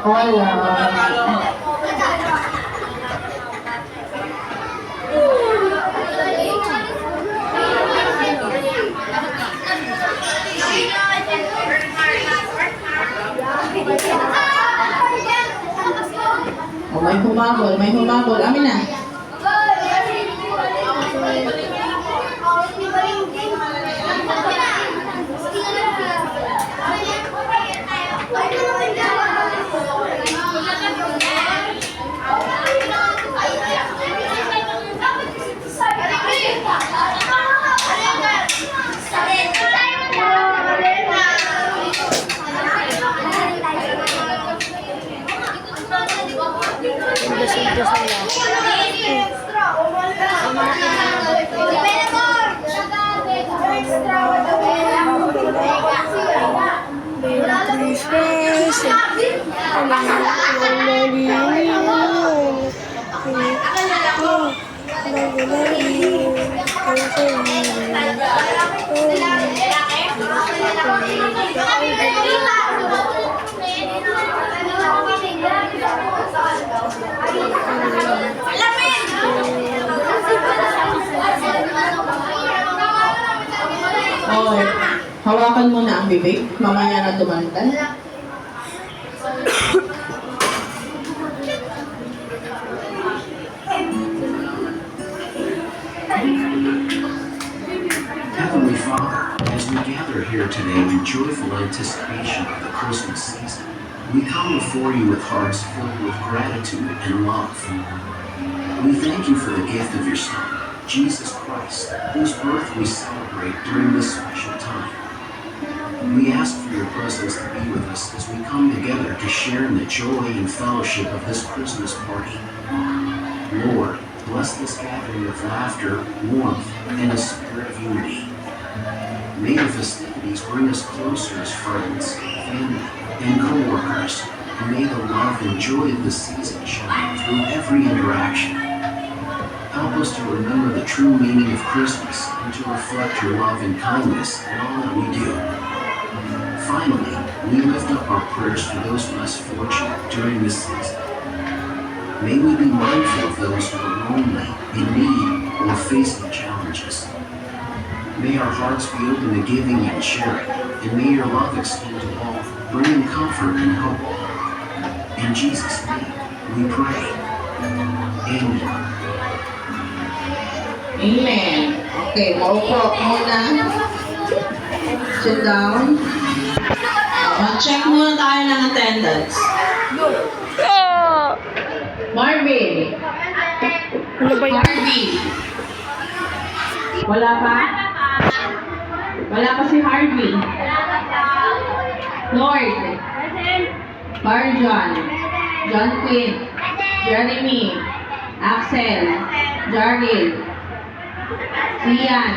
Wala. Oh, may humabol, may humabol. Amin na. Oh, hawakan mo na ang bibig. Mamaya na tumantay. Heavenly Father, as we gather here today in joyful anticipation of the Christmas season, we come before you with hearts filled with gratitude and love. We thank you for the gift of your Son, Jesus Christ, whose birth we celebrate during this special time. We ask for your presence to be with us as we come together to share in the joy and fellowship of this Christmas party. Lord, bless this gathering of laughter, warmth, and a spirit of unity. May the festivities bring us closer as friends, family, and co-workers, and may the love and joy of the season shine through every interaction. Help us to remember the true meaning of Christmas and to reflect your love and kindness in all that we do. Finally, we lift up our prayers for those less fortunate during this season. May we be mindful of those who are lonely, in need, or facing challenges. May our hearts be open to giving and sharing, and may your love extend to all, bringing comfort and hope. In Jesus' name, we pray. Amen. Amen. Okay, maupo muna. Sit down. Check muna tayo ng attendance. Marvin. Harvey. Wala pa? Wala pa si Harvey. Lord. Barjon. John Quinn. Jeremy. Axel. Jargil. Ian.